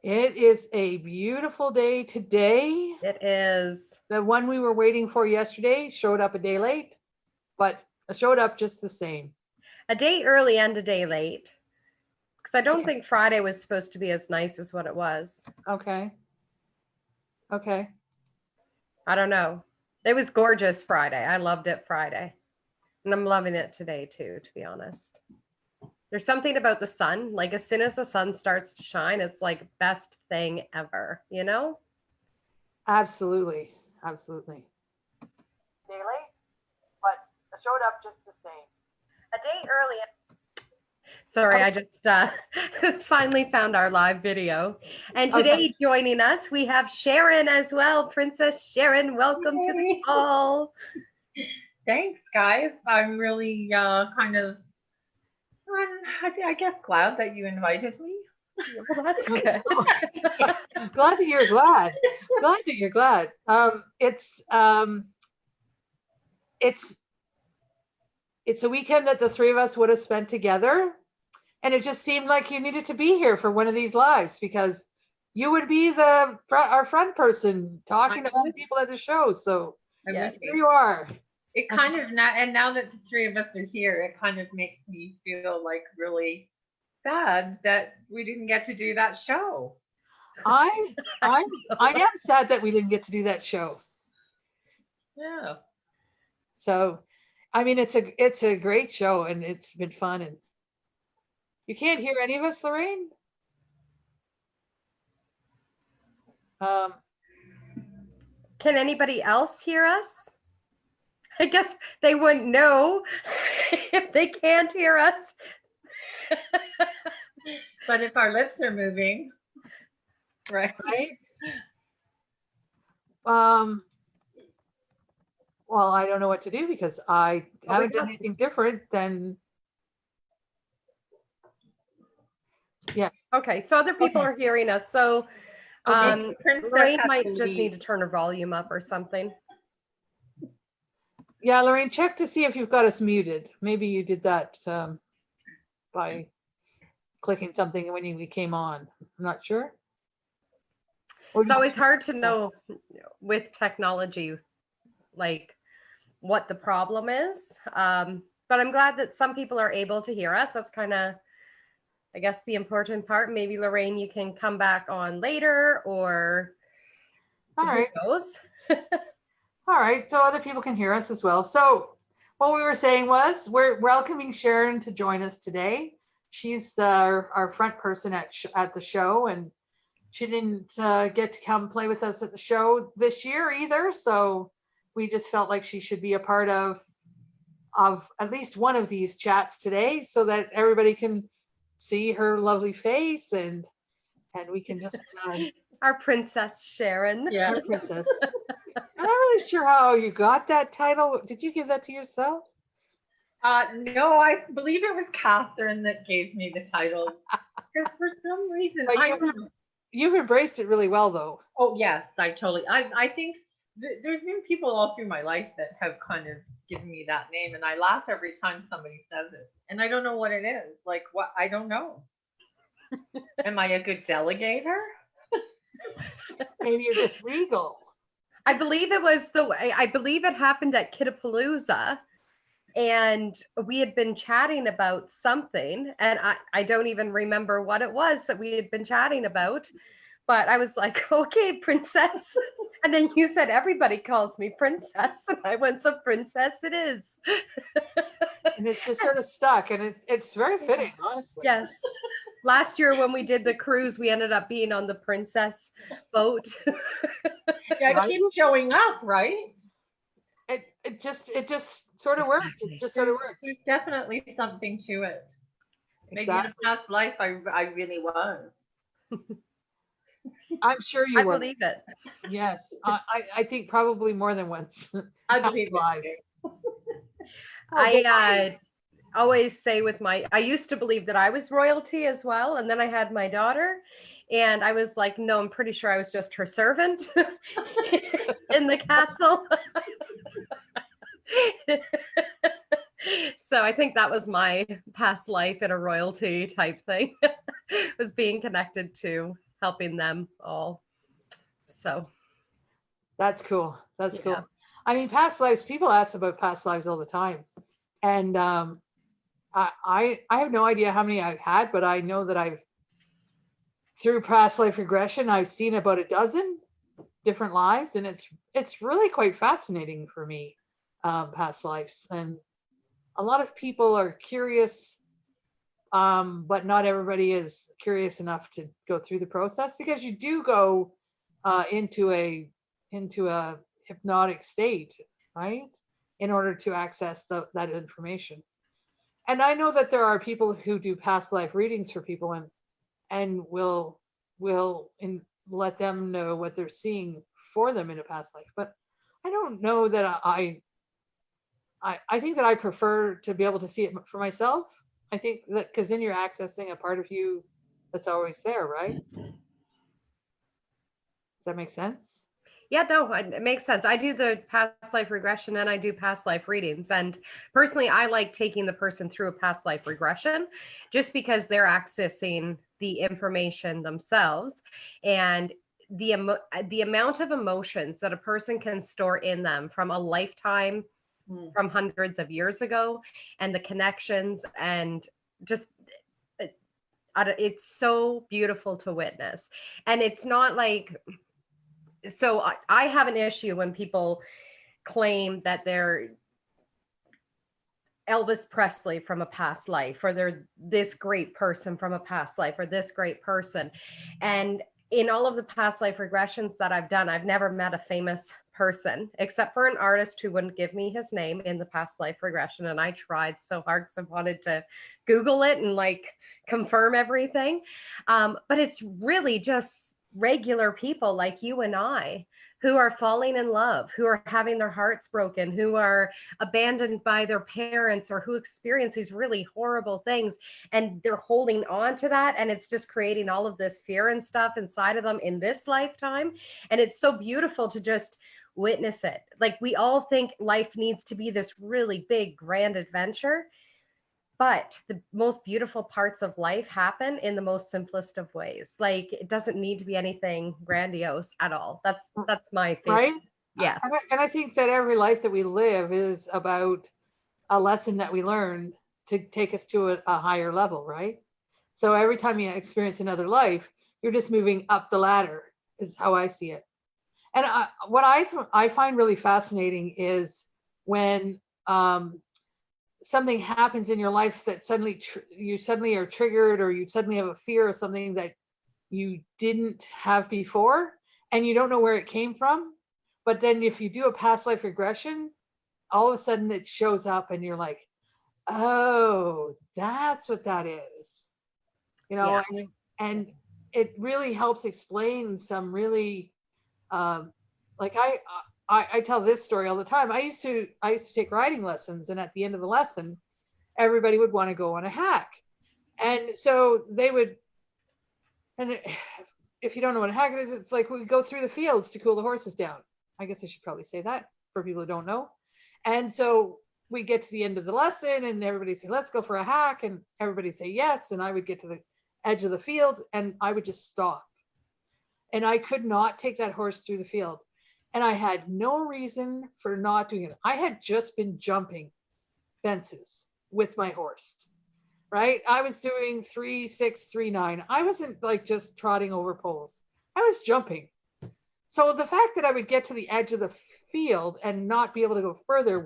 It is a beautiful day today. It is. The one we were waiting for yesterday showed up a day late, but it showed up just the same. A day early and a day late. Because I don't Okay. think Friday was supposed to be as nice as what it was. Okay. Okay. I don't know. It was gorgeous Friday. I loved it Friday. And I'm loving it today too, to be honest. There's something about the sun. Like as soon as the sun starts to shine, it's like best thing ever, you know? Absolutely. Absolutely. Day late, but it showed up just the same. A day early. Sorry, I just finally found our live video. And today joining us, we have Sharon as well. Princess Sharon, welcome to the call. Thanks, guys. I'm really I guess glad that you invited me. Well, that's good. Glad that you're glad. Glad that you're glad. It's a weekend that the three of us would have spent together, and it just seemed like you needed to be here for one of these lives because you would be our front person talking to all the people at the show. So here you are. It kind of now that the three of us are here, it kind of makes me feel like really sad that we didn't get to do that show. I am sad that we didn't get to do that show. Yeah. So, I mean, it's a great show and it's been fun. And you can't hear any of us, Lorraine? Can anybody else hear us? I guess they wouldn't know if they can't hear us. But if our lips are moving, right? Well, I don't know what to do because I haven't done anything different than. Yeah. Okay, so other people are hearing us. So Lorraine might just need to turn her volume up or something. Yeah, Lorraine, check to see if you've got us muted. Maybe you did that by clicking something when you came on. I'm not sure. It's always hard to know with technology, like what the problem is. But I'm glad that some people are able to hear us. That's kind of, I guess, the important part. Maybe Lorraine, you can come back on later, or all right. Who knows? All right, so other people can hear us as well. So what we were saying was we're welcoming Sharon to join us today. She's our front person at the show, and she didn't get to come play with us at the show this year either. So we just felt like she should be a part of at least one of these chats today, so that everybody can see her lovely face and we can just our Princess Sharon. Yeah, our princess. I'm not really sure how you got that title. Did you give that to yourself? No, I believe it was Catherine that gave me the title. Because for some reason, you've embraced it really well, though. Oh yes, I think there's been people all through my life that have kind of given me that name, and I laugh every time somebody says it, and I don't know what it is. Like what? I don't know. Am I a good delegator? Maybe you're just regal. I believe it was I believe it happened at Kittapalooza, and we had been chatting about something, and I don't even remember what it was that we had been chatting about, but I was like, okay, princess. And then you said, everybody calls me princess. And I went, so princess it is. And it's just sort of stuck, and it's very fitting, honestly. Yes. Last year when we did the cruise, we ended up being on the princess boat. Yeah, it keeps showing up, right? It just sort of worked. It just sort of worked. There's definitely something to it. Maybe in a past life I really was. I'm sure you were. I believe it. Yes, I think probably more than once. I believe it. I always say I used to believe that I was royalty as well, and then I had my daughter, and I was like, no, I'm pretty sure I was just her servant in the castle. So I think that was my past life in a royalty type thing, was being connected to helping them all. So That's cool. That's yeah. cool. I mean, past lives, people ask about past lives all the time. And I have no idea how many I've had, but I know that through past life regression, I've seen about a dozen different lives, and it's really quite fascinating for me, past lives. And a lot of people are curious, but not everybody is curious enough to go through the process, because you do go into a hypnotic state, right, in order to access that information. And I know that there are people who do past life readings for people, and will let them know what they're seeing for them in a past life. But I don't know that I think that I prefer to be able to see it for myself. I think that because then you're accessing a part of you that's always there, right? Does that make sense? Yeah, no, it makes sense. I do the past life regression and I do past life readings. And personally, I like taking the person through a past life regression just because they're accessing the information themselves, and the amount of emotions that a person can store in them from a lifetime, from hundreds of years ago, and the connections, and just it's so beautiful to witness. And it's not like, so I have an issue when people claim that they're Elvis Presley from a past life, or they're this great person from a past life, or this great person. And in all of the past life regressions that I've done, I've never met a famous person except for an artist who wouldn't give me his name in the past life regression. And I tried so hard because I wanted to Google it and like confirm everything. But it's really just regular people like you and I who are falling in love, who are having their hearts broken, who are abandoned by their parents, or who experience these really horrible things, and they're holding on to that, and it's just creating all of this fear and stuff inside of them in this lifetime. And it's so beautiful to just witness it. Like, we all think life needs to be this really big grand adventure, but the most beautiful parts of life happen in the most simplest of ways. Like, it doesn't need to be anything grandiose at all. That's my favorite. Right? Yeah. And I think that every life that we live is about a lesson that we learn to take us to a higher level, right? So every time you experience another life, you're just moving up the ladder, is how I see it. And what I find really fascinating is when something happens in your life that you suddenly are triggered, or you suddenly have a fear of something that you didn't have before, and you don't know where it came from. But then if you do a past life regression, all of a sudden it shows up and you're like, oh, that's what that is. Yeah. And it really helps explain some really, like I tell this story all the time. I used to take riding lessons, and at the end of the lesson, everybody would want to go on a hack. And so they would, and if you don't know what a hack is, it's like we go through the fields to cool the horses down. I guess I should probably say that for people who don't know. And so we get to the end of the lesson, and everybody say, let's go for a hack. And everybody say yes. And I would get to the edge of the field, and I would just stop. And I could not take that horse through the field. And I had no reason for not doing it. I had just been jumping fences with my horse, right? I was doing 3, 6, 3, 9. I wasn't like just trotting over poles. I was jumping. So the fact that I would get to the edge of the field and not be able to go further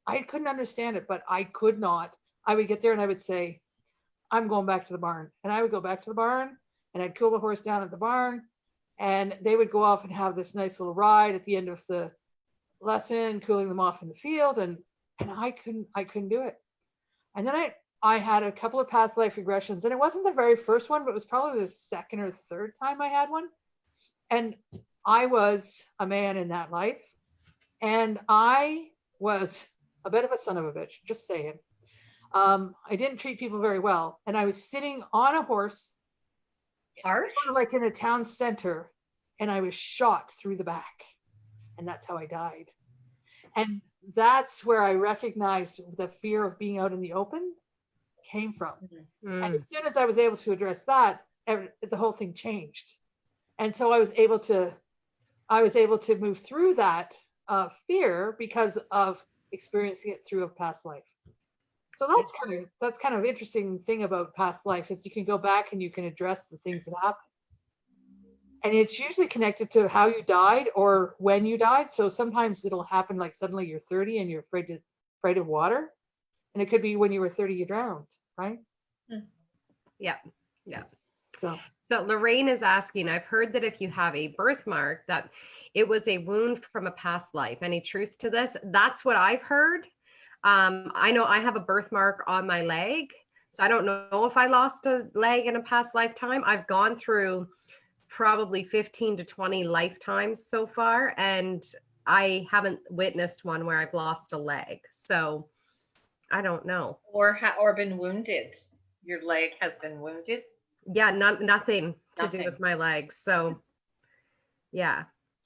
I couldn't understand it, but I could not. I would get there and I would say, I'm going back to the barn. And I would go back to the barn, and I'd cool the horse down at the barn, and they would go off and have this nice little ride at the end of the lesson, cooling them off in the field. And I couldn't do it. And then I had a couple of past life regressions, and it wasn't the very first one, but it was probably the second or third time I had one. And I was a man in that life, and I was a bit of a son of a bitch, just saying. I didn't treat people very well, and I was sitting on a horse, Harsh? sort of like in a town center, and I was shot through the back, and that's how I died. And that's where I recognized the fear of being out in the open came from. And as soon as I was able to address that, the whole thing changed. And so I was able to move through that fear because of experiencing it through a past life. So that's kind of interesting thing about past life is you can go back and you can address the things that happen. And it's usually connected to how you died or when you died. So sometimes it'll happen like suddenly you're 30 and you're afraid of water. And it could be when you were 30 you drowned, right? Yeah. So Lorraine is asking, I've heard that if you have a birthmark, that it was a wound from a past life. Any truth to this? That's what I've heard. I know I have a birthmark on my leg. So I don't know if I lost a leg in a past lifetime. I've gone through probably 15 to 20 lifetimes so far, and I haven't witnessed one where I've lost a leg. So I don't know. Or been wounded. Your leg has been wounded? Yeah, nothing to do with my legs. So yeah.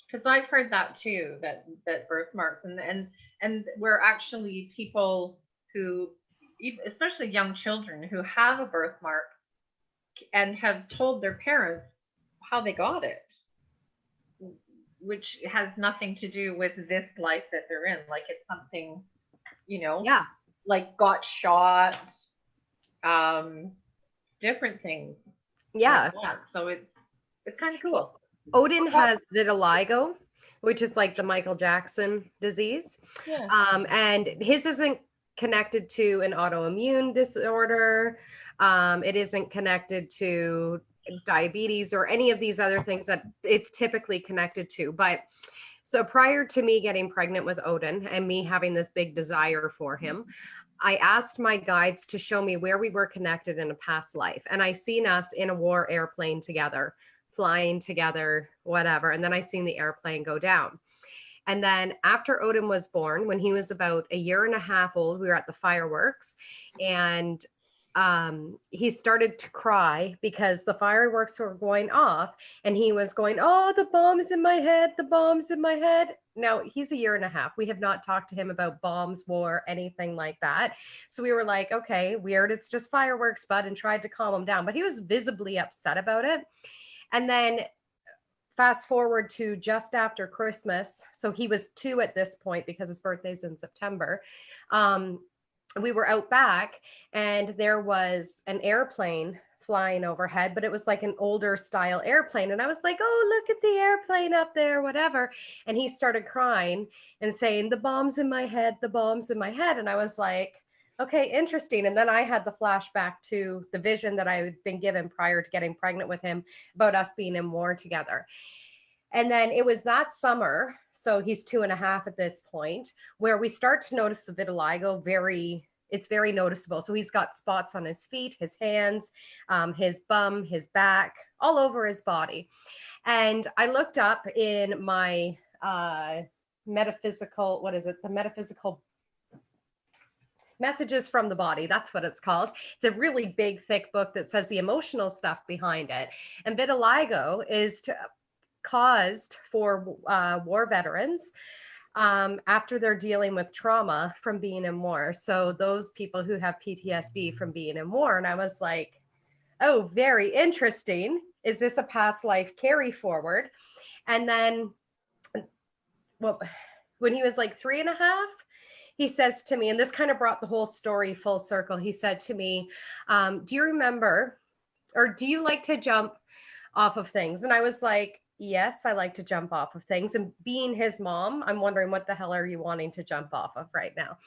Because I've heard that too, that birthmarks and we're actually people who, especially young children who have a birthmark and have told their parents how they got it, which has nothing to do with this life that they're in. Like it's something, Yeah. Like got shot, different things. Yeah. Like that. So it's kind of cool. Odin has vitiligo, which is like the Michael Jackson disease. Yeah. And his isn't connected to an autoimmune disorder. It isn't connected to diabetes or any of these other things that it's typically connected to. But so prior to me getting pregnant with Odin and me having this big desire for him, I asked my guides to show me where we were connected in a past life. And I seen us in a war airplane together, flying together, whatever. And then I seen the airplane go down. And then after Odin was born, when he was about a year and a half old, we were at the fireworks, and he started to cry because the fireworks were going off, and he was going, "Oh, the bombs in my head, the bombs in my head." Now he's a year and a half. We have not talked to him about bombs, war, anything like that. So we were like, okay, weird. It's just fireworks, bud, and tried to calm him down, but he was visibly upset about it. And then fast forward to just after Christmas. So he was 2 at this point because his birthday's in September. We were out back and there was an airplane flying overhead, but it was like an older style airplane. And I was like, "Oh, look at the airplane up there, whatever." And he started crying and saying, "The bombs in my head, the bombs in my head." And I was like, okay, interesting. And then I had the flashback to the vision that I had been given prior to getting pregnant with him about us being in war together. And then it was that summer, so he's 2.5 at this point, where we start to notice the vitiligo it's very noticeable. So he's got spots on his feet, his hands, his bum, his back, all over his body. And I looked up in my metaphysical, the metaphysical Messages from the Body. That's what it's called. It's a really big, thick book that says the emotional stuff behind it. And vitiligo is caused for war veterans after they're dealing with trauma from being in war. So those people who have PTSD from being in war. And I was like, oh, very interesting. Is this a past life carry forward? And then, well, when he was like 3.5, he says to me, and this kind of brought the whole story full circle. He said to me, "Do you remember, or do you like to jump off of things?" And I was like, "Yes, I like to jump off of things." And being his mom, I'm wondering, what the hell are you wanting to jump off of right now?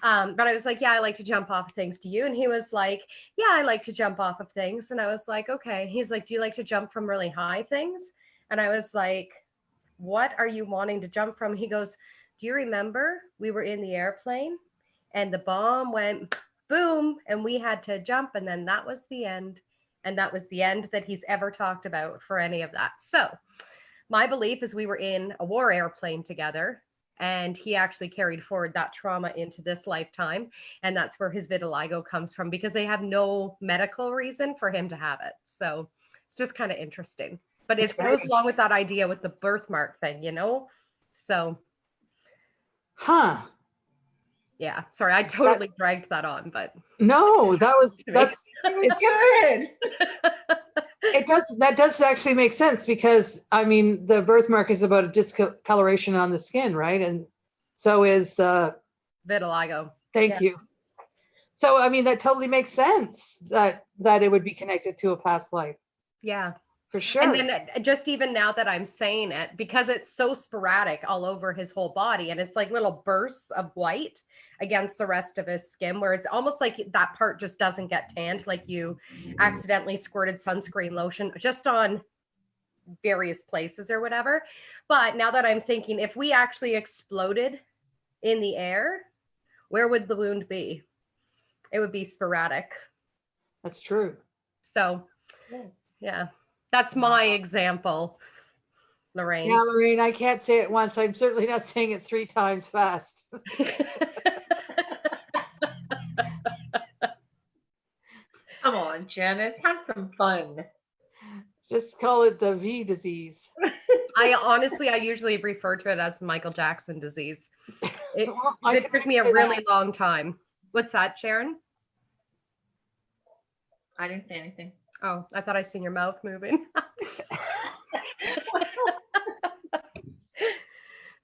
But I was like, "Yeah, I like to jump off of things. Do you?" And he was like, "Yeah, I like to jump off of things." And I was like, "Okay." He's like, "Do you like to jump from really high things?" And I was like, "What are you wanting to jump from?" He goes, "Do you remember we were in the airplane and the bomb went boom and we had to jump, and then that was the end." And that was the end that he's ever talked about for any of that. So my belief is we were in a war airplane together, and he actually carried forward that trauma into this lifetime. And that's where his vitiligo comes from, because they have no medical reason for him to have it. So it's just kind of interesting. But it goes along with that idea with the birthmark thing, So. Huh. Yeah. Sorry, I totally dragged that on, but No, that's It's it's good. that does actually make sense, because I mean the birthmark is about a discoloration on the skin, right? And so is the vitiligo. thank you. So I mean that totally makes sense that it would be connected to a past life. Yeah. For sure. And then just even now that I'm saying it, because it's so sporadic all over his whole body, and it's like little bursts of white against the rest of his skin, where it's almost like that part just doesn't get tanned, like you accidentally squirted sunscreen lotion just on various places or whatever. But now that I'm thinking, if we actually exploded in the air, where would the wound be? It would be sporadic. That's true. So, yeah. That's my example, Lorraine. Yeah, Lorraine, I can't say it once. I'm certainly not saying it 3 times fast. Come on, Janice, have some fun. Just call it the V disease. I usually refer to it as Michael Jackson disease. It took me a really long time. What's that, Sharon? I didn't say anything. Oh, I thought I seen your mouth moving.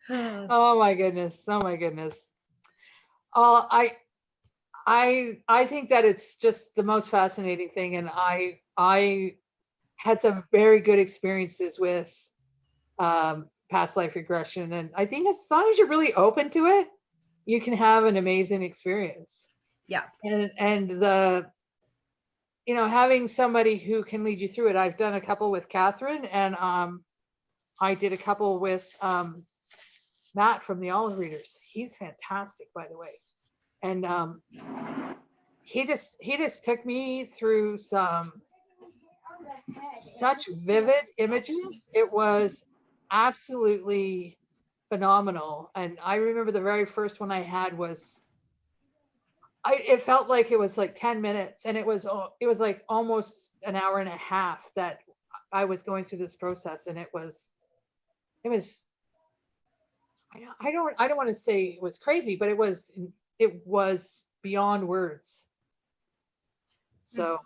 Oh my goodness. Oh my goodness. I think that it's just the most fascinating thing, and I had some very good experiences with past life regression, and I think as long as you're really open to it, you can have an amazing experience. Yeah. And the having somebody who can lead you through it. I've done a couple with Catherine, and I did a couple with Matt from the Olive Readers. He's fantastic, by the way. And he just took me through such vivid images. It was absolutely phenomenal. And I remember the very first one I had was, it felt like it was like 10 minutes, and it was like almost an hour and a half that I was going through this process. And it was I don't want to say it was crazy, but it was beyond words. So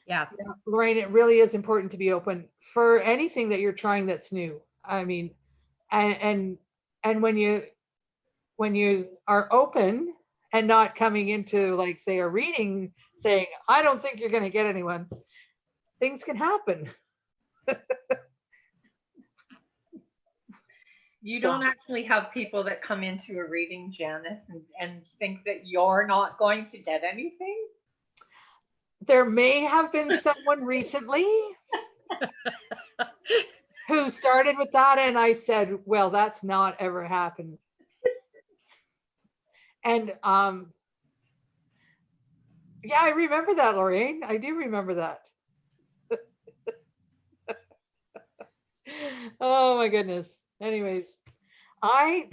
yeah, Lorraine, it really is important to be open for anything that you're trying that's new. I mean, and when you are open and not coming into, like, say, a reading saying, I don't think you're going to get anyone, things can happen. You don't actually have people that come into a reading, Janice, and think that you're not going to get anything? There may have been someone recently who started with that, and I said, well, that's not ever happened. And yeah, I remember that, Lorraine. I do remember that. Oh my goodness. Anyways, I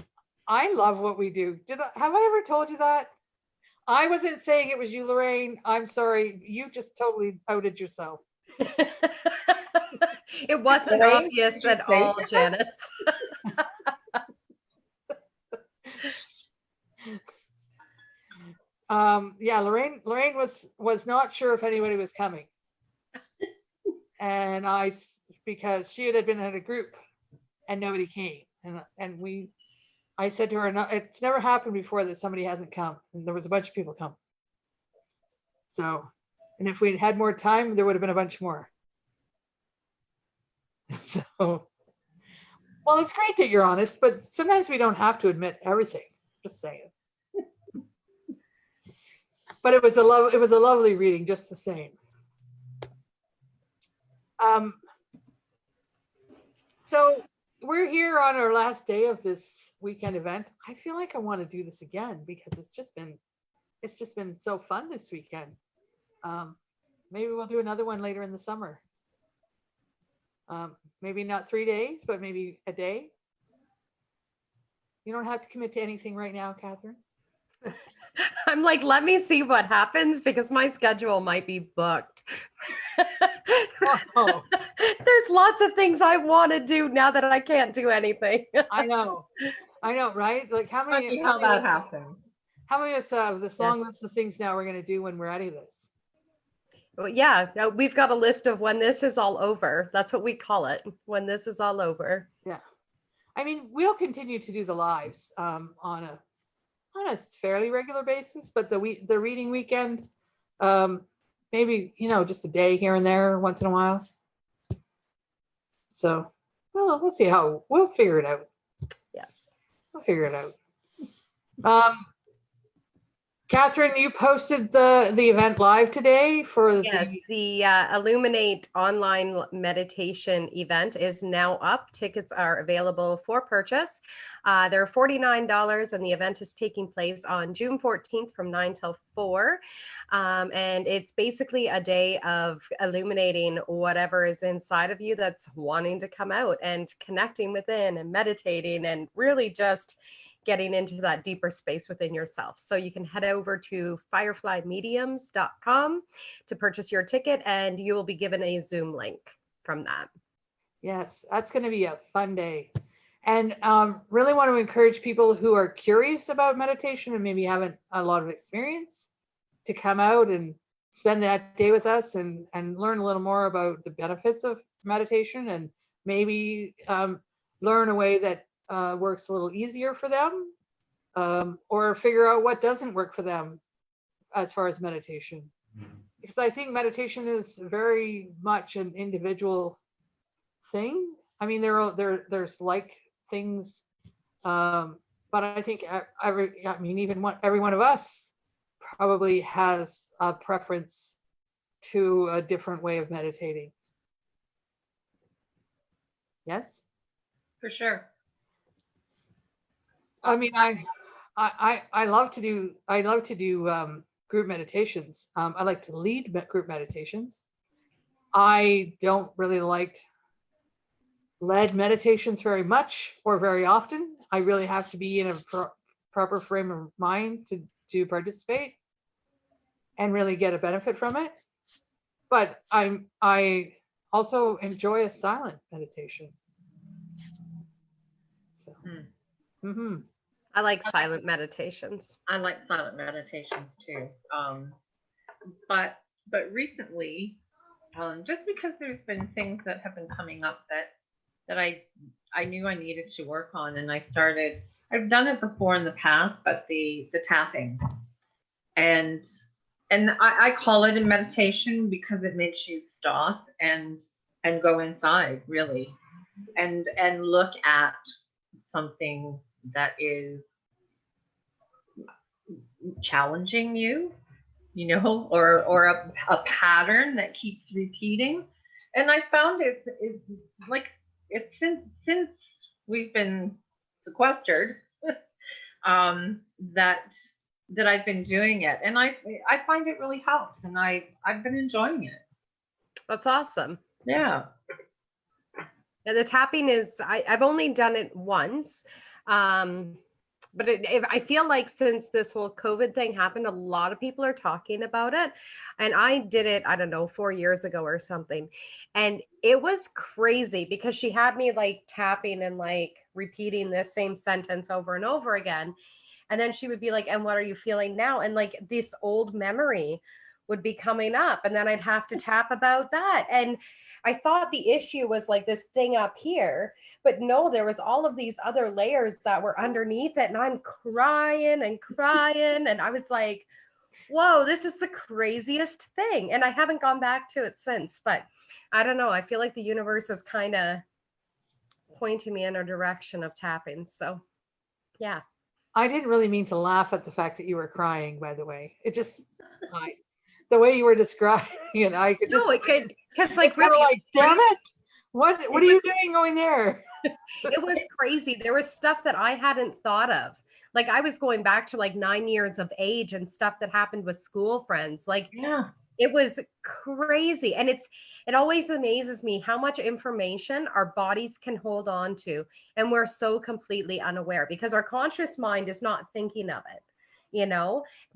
love what we do. Have I ever told you that? I wasn't saying it was you, Lorraine. I'm sorry. You just totally outed yourself. It wasn't obvious at all, Janice. Yeah, Lorraine was not sure if anybody was coming. And because she had been at a group and nobody came. And I said to her, no, it's never happened before that somebody hasn't come. And there was a bunch of people come. So, and if we'd had more time, there would have been a bunch more. So, well, it's great that you're honest, but sometimes we don't have to admit everything. Just saying. But it was a lovely reading, just the same. So we're here on our last day of this weekend event. I feel like I want to do this again because it's just been so fun this weekend. Maybe we'll do another one later in the summer. Maybe not 3 days, but maybe a day. You don't have to commit to anything right now, Catherine. I'm like, let me see what happens because my schedule might be booked. Oh. There's lots of things I want to do now that I can't do anything. I know, right? Like how many that happens. How many of us have this long list of things now we're going to do when we're out of this? Well, yeah, we've got a list of when this is all over. That's what we call it, when this is all over. Yeah. I mean, we'll continue to do the lives on a fairly regular basis, but the reading weekend, maybe, just a day here and there once in a while. So, well, we'll see how we'll figure it out. Yes. We'll figure it out. Catherine, you posted the event live today for the Illuminate online meditation event is now up. Tickets are available for purchase. They're $49, and the event is taking place on June 14th from 9 till 4. And it's basically a day of illuminating whatever is inside of you that's wanting to come out, and connecting within and meditating and really just getting into that deeper space within yourself. So you can head over to fireflymediums.com to purchase your ticket, and you will be given a Zoom link from that. Yes, that's going to be a fun day. And really want to encourage people who are curious about meditation and maybe haven't a lot of experience to come out and spend that day with us and learn a little more about the benefits of meditation, and maybe learn a way that works a little easier for them, or figure out what doesn't work for them as far as meditation. Because I think meditation is very much an individual thing. I mean, there's like things, but I think every one of us probably has a preference to a different way of meditating. Yes? For sure. I mean, I love to do group meditations. I like to lead group meditations. I don't really like led meditations very much or very often. I really have to be in a proper frame of mind to participate and really get a benefit from it. But I also enjoy a silent meditation. So. Mm-hmm. I like silent meditations. I like silent meditations too. But recently, just because there's been things that have been coming up that I knew I needed to work on, and I've done it before in the past, but the tapping, and I call it a meditation because it makes you stop and go inside really, and look at something that is challenging you, or a pattern that keeps repeating. And I found it's like it's since we've been sequestered that I've been doing it, and I find it really helps, and I've been enjoying it. That's awesome. Yeah. And the tapping is, I've only done it once. But I feel like since this whole COVID thing happened, a lot of people are talking about it. And I did it, I don't know, 4 years ago or something. And it was crazy because she had me like tapping and like repeating this same sentence over and over again. And then she would be like, and what are you feeling now? And like this old memory would be coming up. And then I'd have to tap about that. And I thought the issue was like this thing up here. But no, there was all of these other layers that were underneath it. And I'm crying and crying. And I was like, whoa, this is the craziest thing. And I haven't gone back to it since. But I don't know. I feel like the universe is kind of pointing me in a direction of tapping. So, yeah. I didn't really mean to laugh at the fact that you were crying, by the way. It just, the way you were describing it, I could just. No, it could, because like, really, were like, damn it. What are you doing going there? It was crazy. There was stuff that I hadn't thought of. Like I was going back to like 9 years of age and stuff that happened with school friends. Like, yeah, it was crazy. And it always amazes me how much information our bodies can hold on to. And we're so completely unaware because our conscious mind is not thinking of it,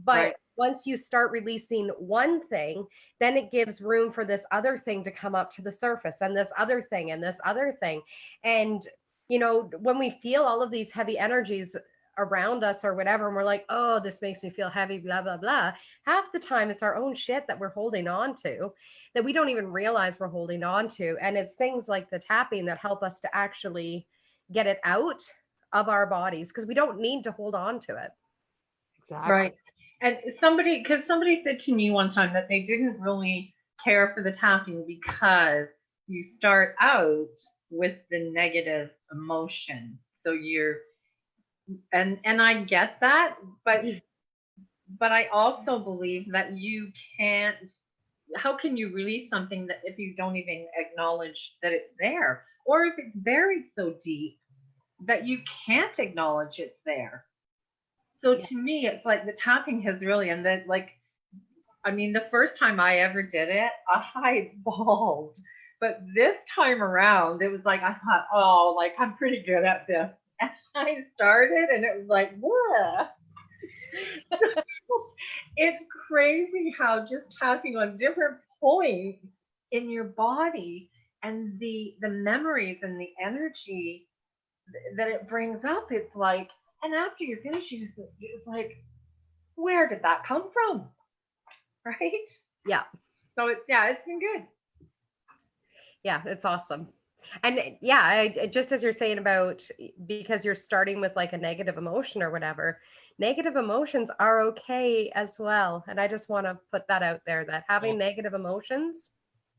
but right. Once you start releasing one thing, then it gives room for this other thing to come up to the surface, and this other thing and this other thing. And, when we feel all of these heavy energies around us or whatever, and we're like, oh, this makes me feel heavy, blah, blah, blah. Half the time it's our own shit that we're holding on to that we don't even realize we're holding on to. And it's things like the tapping that help us to actually get it out of our bodies, because we don't need to hold on to it. Exactly. Right. And because somebody said to me one time that they didn't really care for the tapping because you start out with the negative emotion. So and I get that, but I also believe that you can't, how can you release something that if you don't even acknowledge that it's there, or if it's buried so deep that you can't acknowledge it's there? So to me, it's like the tapping has really, and then like, I mean, the first time I ever did it, I bawled. But this time around, it was like, I thought, oh, like, I'm pretty good at this. And I started, and it was like, whoa. It's crazy how just tapping on different points in your body and the memories and the energy that it brings up, it's like, and after you're finished, it's like, where did that come from? Right? Yeah. So it's been good. Yeah, it's awesome. And yeah, just as you're saying about, because you're starting with like a negative emotion or whatever, negative emotions are okay as well. And I just want to put that out there, that having negative emotions,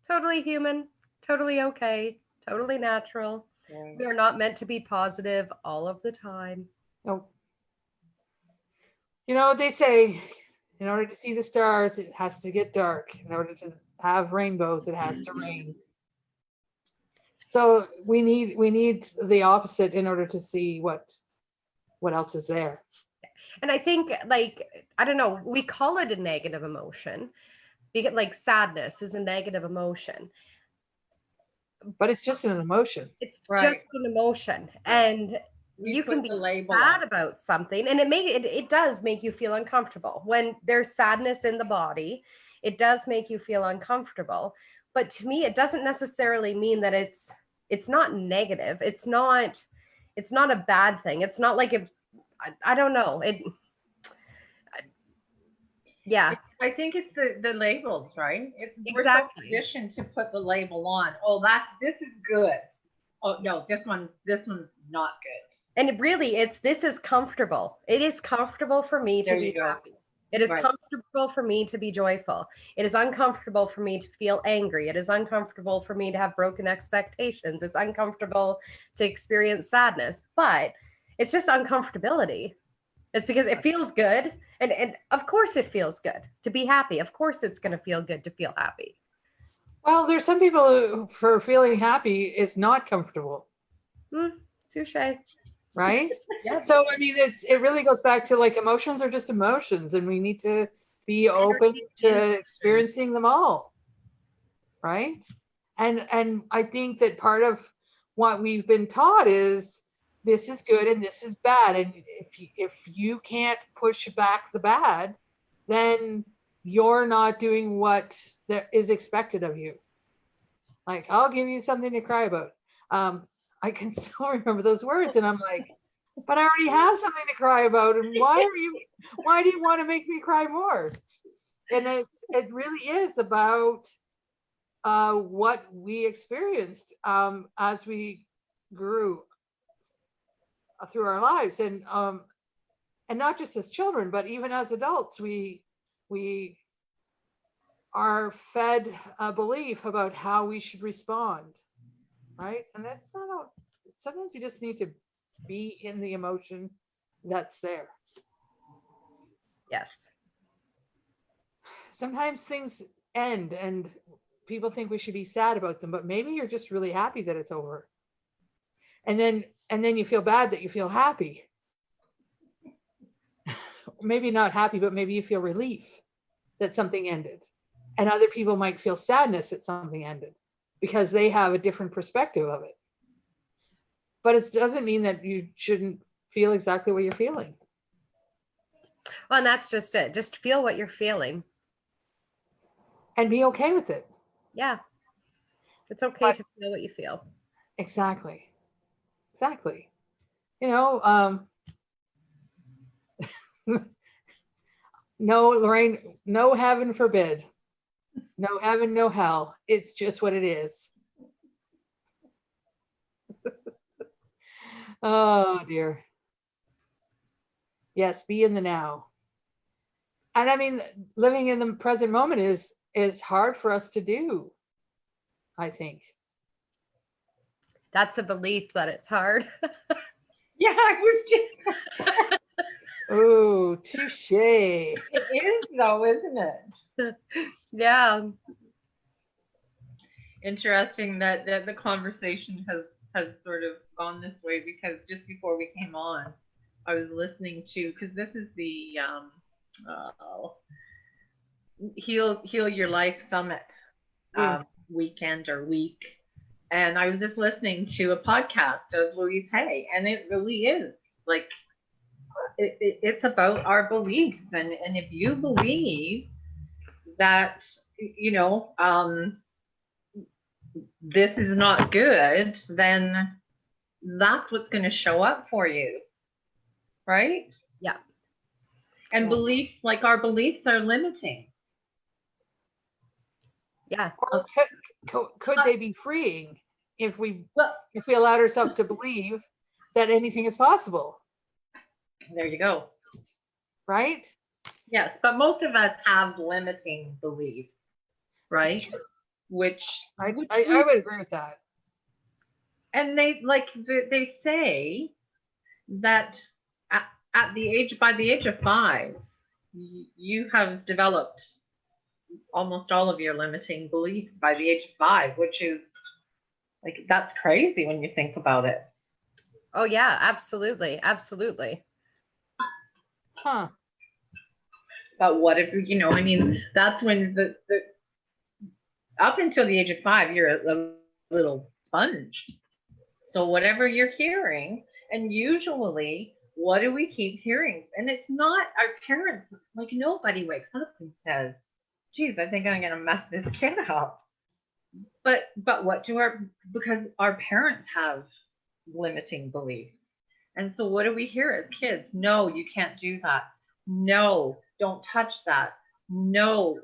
totally human, totally okay, totally natural. Yeah. We are not meant to be positive all of the time. No. You know, they say in order to see the stars, it has to get dark. In order to have rainbows, it has to rain. So we need the opposite in order to see what else is there. And I think, like, I don't know, we call it a negative emotion because, like, sadness is a negative emotion. But it's just an emotion. It's just an emotion. And you can be sad about something, and it does make you feel uncomfortable. When there's sadness in the body, it does make you feel uncomfortable. But to me, it doesn't necessarily mean that it's not negative. It's not a bad thing. It's not like if I don't know. Yeah. I think it's the labels, right? Exactly. We're so conditioned to put the label on. Oh, this is good. Oh no, this one's not good. And this is comfortable. It is comfortable for me to be happy. It is comfortable for me to be joyful. It is uncomfortable for me to feel angry. It is uncomfortable for me to have broken expectations. It's uncomfortable to experience sadness, but it's just uncomfortability. It's because it feels good. And of course it feels good to be happy. Of course it's going to feel good to feel happy. Well, there's some people who, for feeling happy, is not comfortable. Touche. Right? Yeah. So, I mean, it really goes back to like emotions are just emotions, and we need to be open to experiencing them all. Right? And I think that part of what we've been taught is this is good and this is bad. And if you can't push back the bad, then you're not doing what is expected of you. Like, I'll give you something to cry about. I can still remember those words, and I'm like, but I already have something to cry about, and why do you want to make me cry more? And it really is about what we experienced as we grew through our lives, and not just as children, but even as adults, we are fed a belief about how we should respond, right? And that's not all. Sometimes we just need to be in the emotion that's there. Yes. Sometimes things end and people think we should be sad about them, but maybe you're just really happy that it's over. And then you feel bad that you feel happy. Maybe not happy, but maybe you feel relief that something ended. And other people might feel sadness that something ended because they have a different perspective of it. But it doesn't mean that you shouldn't feel exactly what you're feeling. Well, and that's just it. Just feel what you're feeling. And be okay with it. Yeah. It's okay to feel what you feel. Exactly. You know, No, Lorraine, no heaven forbid. No heaven, no hell. It's just what it is. Oh dear. Yes, be in the now. And I mean, living in the present moment is hard for us to do, I think. That's a belief that it's hard. Yeah, I was just. Oh, touche. It is though, isn't it? Yeah. Interesting that the conversation has sort of gone this way, because just before we came on, I was listening to, because this is the Heal Your Life Summit weekend or week, and I was just listening to a podcast of Louise Hay, and it really is like it's about our beliefs, and if you believe that this is not good, then that's what's going to show up for you, right? Yeah. And Yes. beliefs, like our beliefs, are limiting. Yeah. Or could they be freeing if we allowed ourselves to believe that anything is possible? There you go. Right? Yes, but most of us have limiting beliefs, right? Which I would agree with that. And they say that by the age of 5, you have developed almost all of your limiting beliefs by the age of 5, which is like, that's crazy when you think about it. Oh yeah, absolutely. Absolutely. Huh. But what if, I mean, that's when the up until the age of 5, you're a little sponge. So whatever you're hearing, and usually, what do we keep hearing? And it's not our parents. Like, nobody wakes up and says, geez, I think I'm going to mess this kid up. But because our parents have limiting beliefs. And so what do we hear as kids? No, you can't do that. No, don't touch that. No,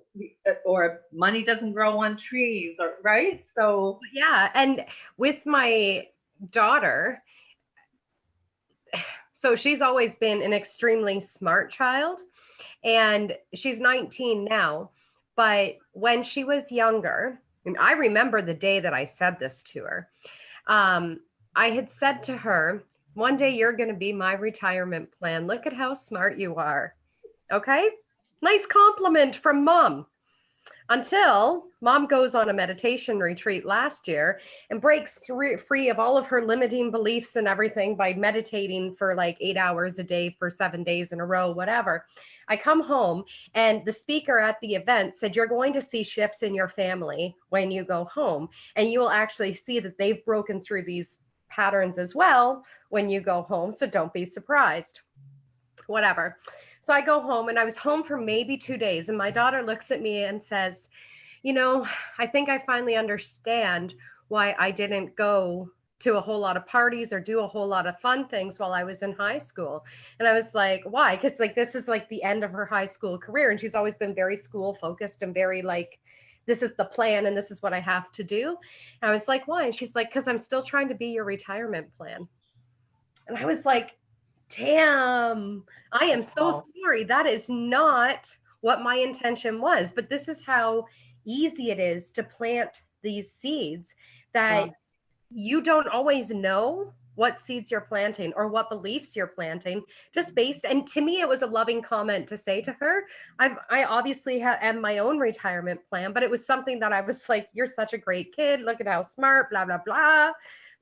or money doesn't grow on trees, or right? So yeah, and with my daughter, so she's always been an extremely smart child, and she's 19 now, but when she was younger, and I remember the day that I said this to her, I had said to her, one day you're going to be my retirement plan. Look at how smart you are. Okay? Nice compliment from mom. Until mom goes on a meditation retreat last year and breaks free of all of her limiting beliefs and everything by meditating for like 8 hours a day for 7 days in a row, whatever. I come home and the speaker at the event said, you're going to see shifts in your family when you go home, and you will actually see that they've broken through these patterns as well when you go home. So don't be surprised. Whatever. So I go home, and I was home for maybe 2 days, and my daughter looks at me and says, I think I finally understand why I didn't go to a whole lot of parties or do a whole lot of fun things while I was in high school. And I was like, why? Because like, this is like the end of her high school career. And she's always been very school focused and very like, this is the plan and this is what I have to do. And I was like, why? And she's like, because I'm still trying to be your retirement plan. And I was like, damn, I am so sorry. That is not what my intention was. But this is how easy it is to plant these seeds that you don't always know what seeds you're planting or what beliefs you're planting, just based. And to me, it was a loving comment to say to her. I obviously am my own retirement plan, but it was something that I was like, you're such a great kid. Look at how smart, blah, blah, blah.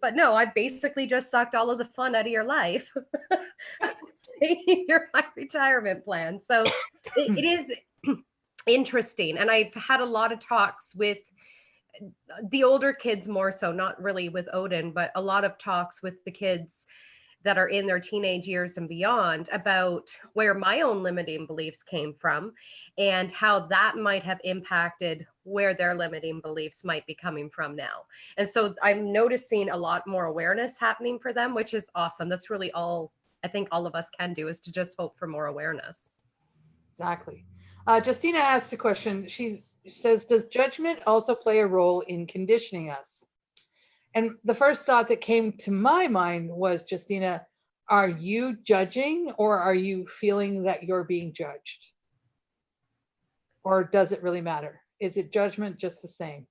But no, I basically just sucked all of the fun out of your life. Saying you're my retirement plan. So it is interesting. And I've had a lot of talks with the older kids, more so, not really with Odin, but a lot of talks with the kids that are in their teenage years and beyond about where my own limiting beliefs came from and how that might have impacted where their limiting beliefs might be coming from now. And so I'm noticing a lot more awareness happening for them, which is awesome. That's really all I think all of us can do, is to just hope for more awareness. Exactly. Justina asked a question. She says, does judgment also play a role in conditioning us? And the first thought that came to my mind was, Justina, are you judging, or are you feeling that you're being judged? Or does it really matter? Is it judgment just the same?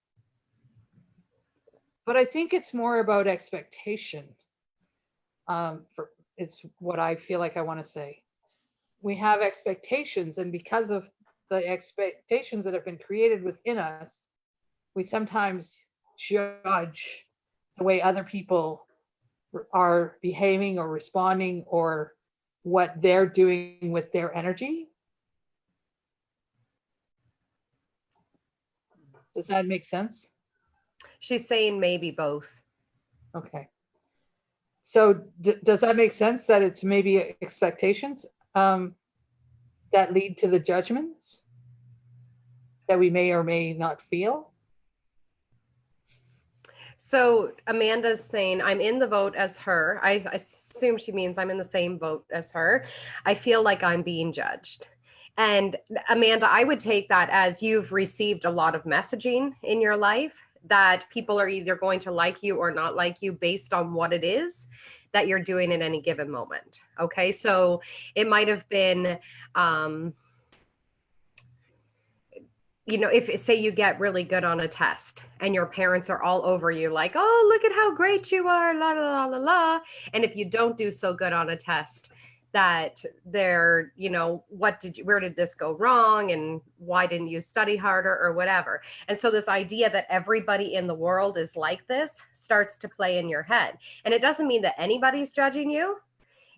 But I think it's more about expectation. It's what I feel like I want to say. We have expectations, and because of the expectations that have been created within us, we sometimes judge the way other people are behaving or responding, or what they're doing with their energy. Does that make sense? She's saying maybe both. Okay. So does that make sense, that it's maybe expectations that lead to the judgments that we may or may not feel? So Amanda's saying, I'm in the boat as her. I assume she means I'm in the same boat as her. I feel like I'm being judged. And Amanda, I would take that as you've received a lot of messaging in your life that people are either going to like you or not like you based on what it is that you're doing in any given moment. Okay, so it might have been, if say you get really good on a test and your parents are all over you, like, oh, look at how great you are, la, la, la, la, la. And if you don't do so good on a test, that they're, where did this go wrong? And why didn't you study harder or whatever? And so this idea that everybody in the world is like this starts to play in your head. And it doesn't mean that anybody's judging you.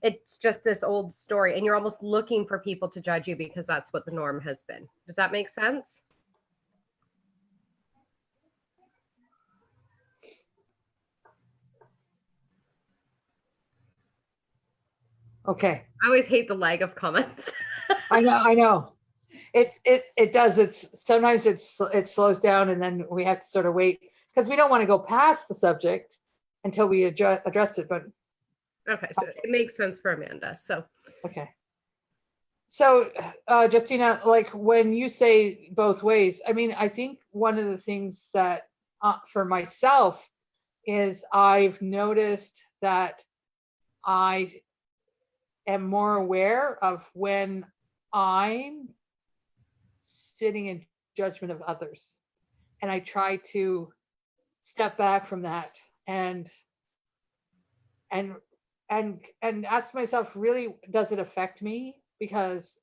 It's just this old story. And you're almost looking for people to judge you because that's what the norm has been. Does that make sense? Okay. I always hate the lag of comments. I know. It does. Sometimes it slows down, and then we have to sort of wait, because we don't want to go past the subject until we address it. But okay, so it makes sense for Amanda. So okay. So Justina, like when you say both ways, I mean, I think one of the things that for myself is I've noticed that I am more aware of when I'm sitting in judgment of others, and I try to step back from that and ask myself, really, does it affect me? Because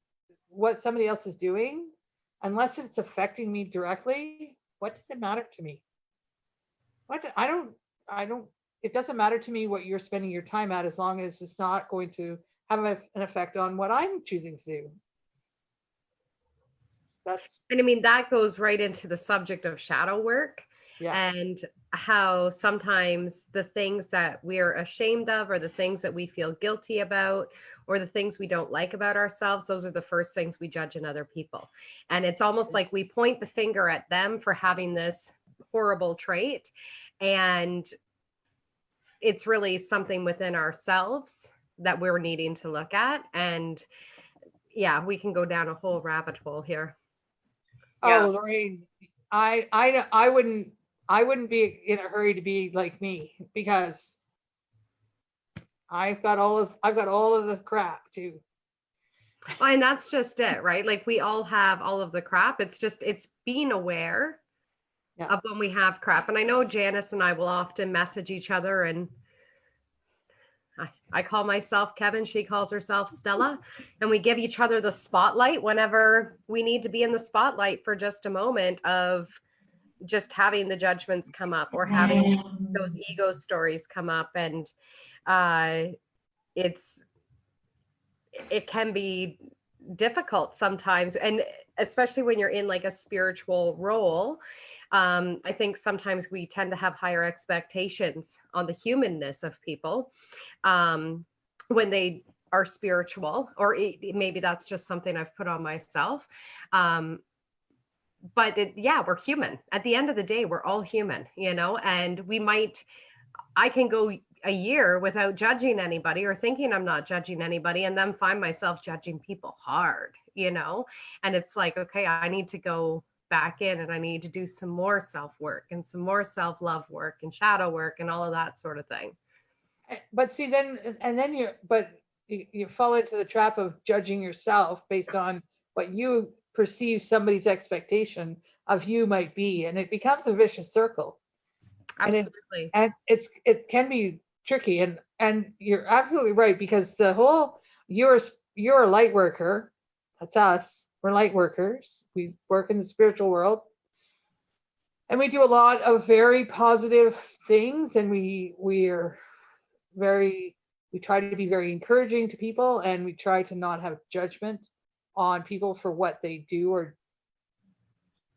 what somebody else is doing, unless it's affecting me directly, what does it matter to me? I don't, it doesn't matter to me what you're spending your time at, as long as it's not going to have an effect on what I'm choosing to do. And I mean, that goes right into the subject of shadow work. Yeah. And how sometimes the things that we're ashamed of, or the things that we feel guilty about, or the things we don't like about ourselves, those are the first things we judge in other people. And it's almost like we point the finger at them for having this horrible trait. And it's really something within ourselves that we're needing to look at. And yeah, we can go down a whole rabbit hole here. Oh, Lorraine, I wouldn't be in a hurry to be like me, because I've got all of the crap too. Well, and that's just it, right? Like we all have all of the crap. It's being aware of when we have crap. And I know Janice and I will often message each other, and I call myself Kevin, she calls herself Stella, and we give each other the spotlight whenever we need to be in the spotlight for just a moment of just having the judgments come up, or having those ego stories come up. And it can be difficult sometimes, and especially when you're in like a spiritual role. I think sometimes we tend to have higher expectations on the humanness of people when they are spiritual, or maybe that's just something I've put on myself. But we're human. At the end of the day, we're all human, and I can go a year without judging anybody or thinking I'm not judging anybody, and then find myself judging people hard, and it's like, okay, I need to go back in and I need to do some more self-work and some more self-love work and shadow work and all of that sort of thing. But see, then you fall into the trap of judging yourself based on what you perceive somebody's expectation of you might be, and it becomes a vicious circle. Absolutely. And it can be tricky, and you're absolutely right, because the whole you're a light worker. That's us. We're light workers. We work in the spiritual world, and we do a lot of very positive things, and we try to be very encouraging to people, and we try to not have judgment on people for what they do or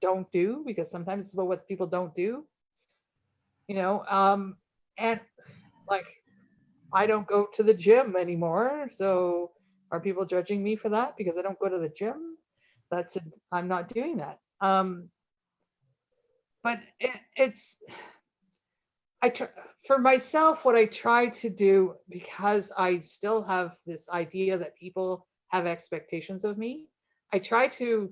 don't do, because sometimes it's about what people don't do, and like, I don't go to the gym anymore, so are people judging me for that because I don't go to the gym? I'm not doing that. But for myself, what I try to do, because I still have this idea that people have expectations of me, I try to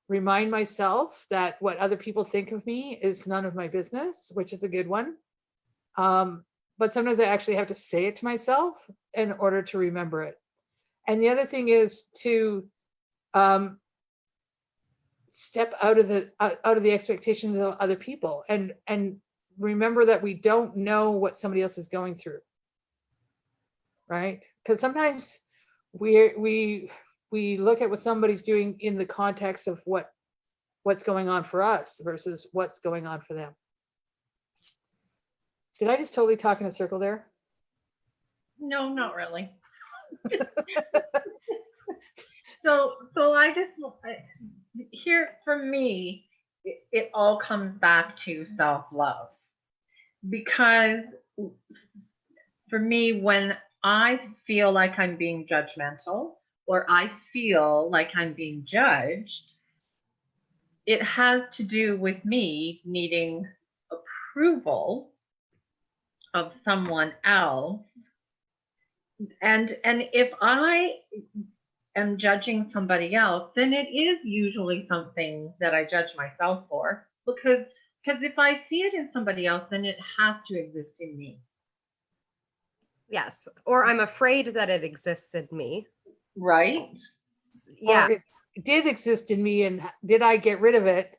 remind myself that what other people think of me is none of my business, which is a good one. But sometimes I actually have to say it to myself in order to remember it. And the other thing is to step out of the expectations of other people, and remember that we don't know what somebody else is going through, right? Because sometimes we look at what somebody's doing in the context of what's going on for us versus what's going on for them. Did I just totally talk in a circle there? No, not really. So I just, here for me, it all comes back to self-love, because for me, when I feel like I'm being judgmental, or I feel like I'm being judged, it has to do with me needing approval of someone else. And if I am judging somebody else, then it is usually something that I judge myself for, because if I see it in somebody else, then it has to exist in me. Yes. Or I'm afraid that it exists in me. Right? Yeah. Or it did exist in me, and did I get rid of it,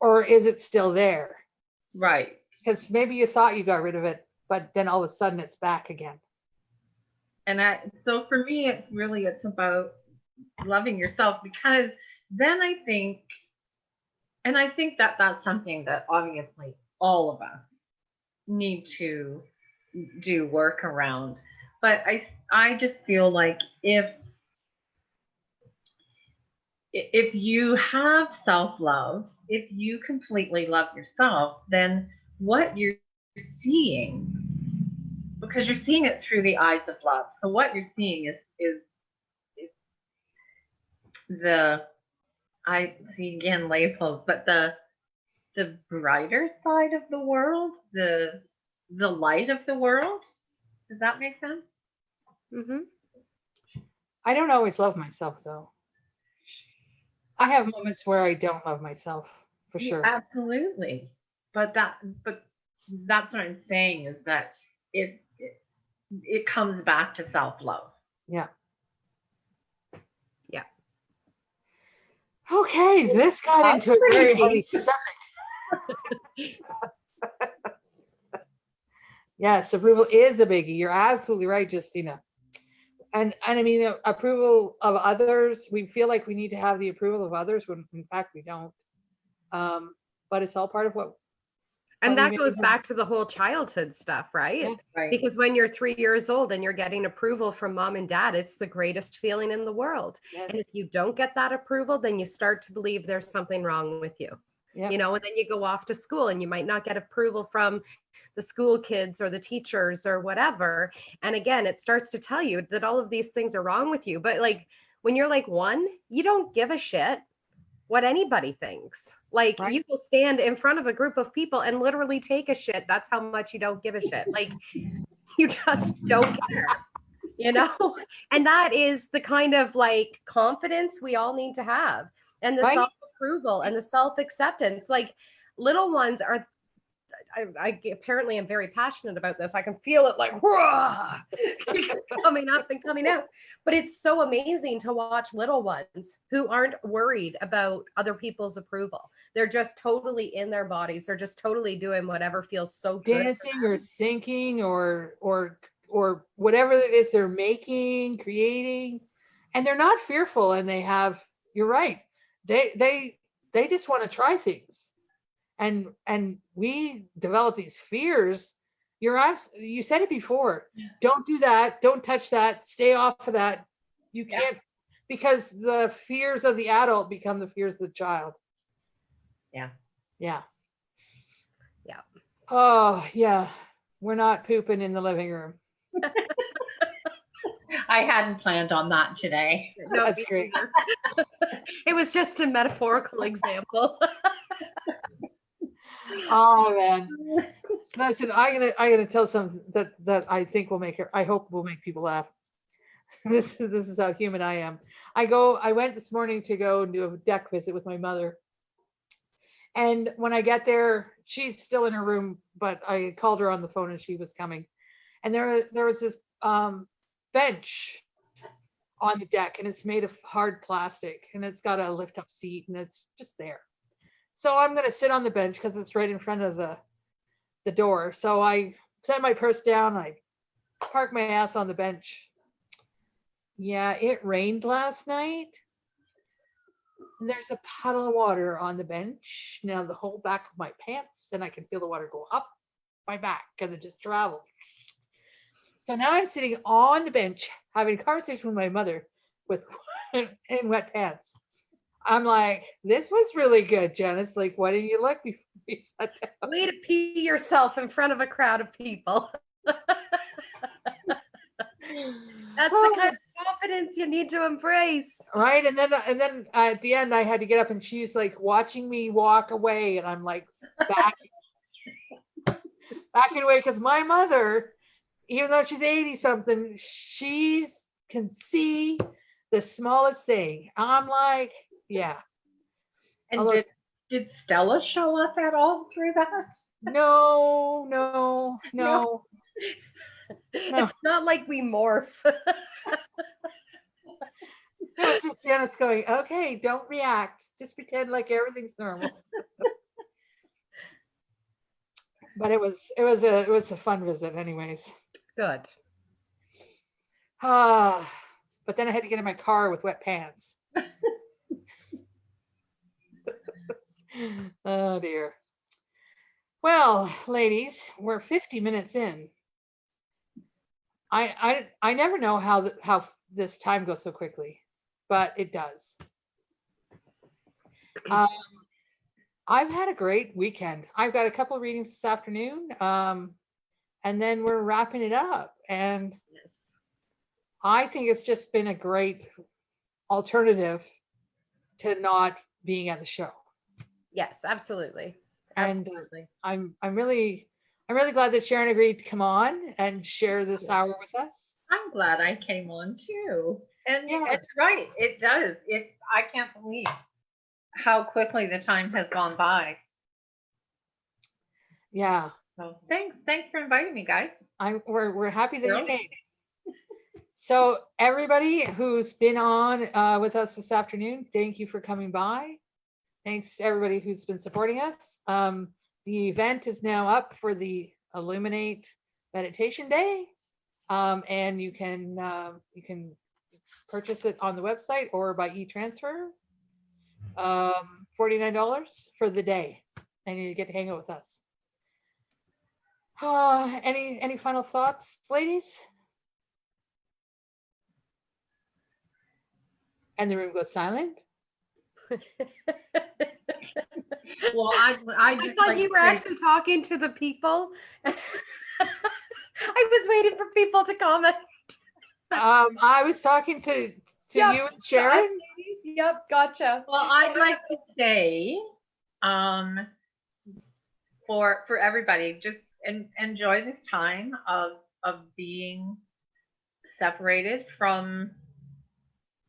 or is it still there? Right. Because maybe you thought you got rid of it, but then all of a sudden it's back again. And so for me, it's about loving yourself, because then I think that that's something that obviously all of us need to do work around. But I just feel like if you have self-love, if you completely love yourself, then what you're seeing, because you're seeing it through the eyes of love, so what you're seeing is I see again labels, but the brighter side of the world, the light of the world. Does that make sense? Mm-hmm. I don't always love myself, though. I have moments where I don't love myself, for sure. Absolutely. But that's what I'm saying, is that it comes back to self-love. Yeah. Yeah. Okay, this got into a very heavy subject. Yes, approval is a biggie. You're absolutely right, Justina. And I mean, approval of others, we feel like we need to have the approval of others when in fact we don't. But it's all part of what. And that goes back to the whole childhood stuff, right? Yeah, right? Because when you're 3 years old and you're getting approval from mom and dad, it's the greatest feeling in the world. Yes. And if you don't get that approval, then you start to believe there's something wrong with you. Yep. And then you go off to school and you might not get approval from the school kids or the teachers or whatever. And again, it starts to tell you that all of these things are wrong with you. But like when you're like 1, you don't give a shit what anybody thinks. Like right. You will stand in front of a group of people and literally take a shit. That's how much you don't give a shit. Like You just don't care, you know? And that is the kind of like confidence we all need to have, and the Right? self-approval and the self-acceptance. Like little ones are, I apparently am very passionate about this. I can feel it like coming up and coming out. But it's so amazing to watch little ones who aren't worried about other people's approval. They're just totally in their bodies. They're just totally doing whatever feels so good. Dancing or singing or whatever it is they're making, creating, and they're not fearful. And they have. You're right. They just want to try things. And we develop these fears. You said it before. Don't do that. Don't touch that. Stay off of that. You can't, because the fears of the adult become the fears of the child. Yeah. Yeah. Yeah. Oh yeah. We're not pooping in the living room. I hadn't planned on that today. No, That's great. It was just a metaphorical example. Oh man. Listen, I'm gonna tell something that I think I hope will make people laugh. This is how human I am. I went this morning to go and do a deck visit with my mother. And when I get there, she's still in her room, but I called her on the phone and she was coming. And there was this bench on the deck, and it's made of hard plastic, and it's got a lift up seat, and it's just there. So I'm going to sit on the bench because it's right in front of the door. So I set my purse down. I park my ass on the bench. Yeah, it rained last night. And there's a puddle of water on the bench. Now the whole back of my pants, and I can feel the water go up my back because it just traveled. So now I'm sitting on the bench having a conversation with my mother in wet pants. I'm like, this was really good, Janice. Like, why didn't you look before you sat down? Way to pee yourself in front of a crowd of people. That's the kind of confidence you need to embrace. Right. And then at the end, I had to get up, and she's like watching me walk away, and I'm like backing away, because my mother, even though she's 80 something, she can see the smallest thing. I'm like, yeah. And did Stella show up at all through that? No. It's not like we morph. It was just Janice going, okay, don't react. Just pretend like everything's normal. But it was a fun visit anyways. Good. But then I had to get in my car with wet pants. Oh dear. Well, ladies, we're 50 minutes in. I never know how this time goes so quickly, but it does. I've had a great weekend. I've got a couple of readings this afternoon, and then we're wrapping it up. And Yes. I think it's just been a great alternative to not being at the show. Yes, absolutely. And Absolutely. I'm really glad that Sharon agreed to come on and share this hour with us. I'm glad I came on too. And Yeah. it's right. It does. I can't believe how quickly the time has gone by. Yeah. So thanks for inviting me, guys. We're happy that you came. So everybody who's been on with us this afternoon, thank you for coming by. Thanks to everybody who's been supporting us. The event is now up for the Illuminate Meditation Day, and you can purchase it on the website or by e-transfer. $49 for the day, and you get to hang out with us. Any final thoughts, ladies? And the room goes silent. Well, I just thought you were actually talking to the people. I was waiting for people to comment. I was talking to Yep. you and Sharon. Yep, gotcha. Well, I'd like to say, for everybody, just enjoy this time of of being separated from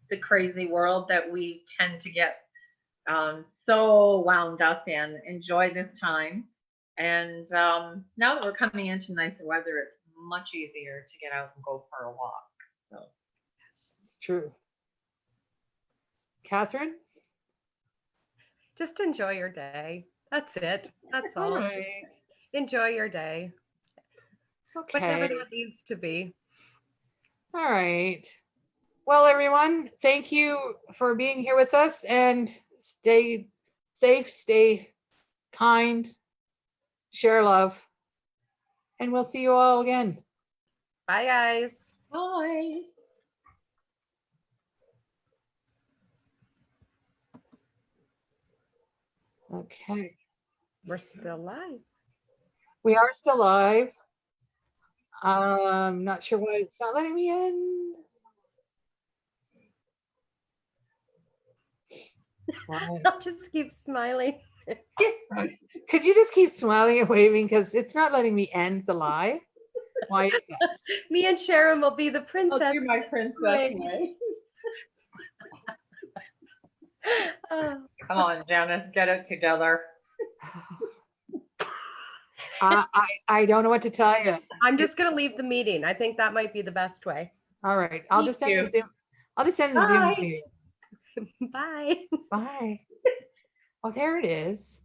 the crazy world that we tend to get so wound up in. Enjoy this time. And now that we're coming into nicer weather, it's much easier to get out and go for a walk. So It's true. Catherine? Just enjoy your day. That's it. That's all. All right. Enjoy your day. Whatever Okay. that needs to be. All right. Well, everyone, thank you for being here with us, and stay safe, stay kind, share love, and we'll see you all again. Bye, guys. bye. Okay. We're still live. We are still live. Not sure why it's not letting me in. Why? I'll just keep smiling. Could you just keep smiling and waving, because it's not letting me end the live? Why is that? Me and Sharon will be the I'll princess. do my princess Way. way. Oh. Come on, Janice, get it together. I don't know what to tell you. I'm just going to leave the meeting. I think that might be the best way. All right. I'll Me just end the too. Zoom. I'll just end the Zoom Bye. meeting. Bye. Bye. Oh, there it is.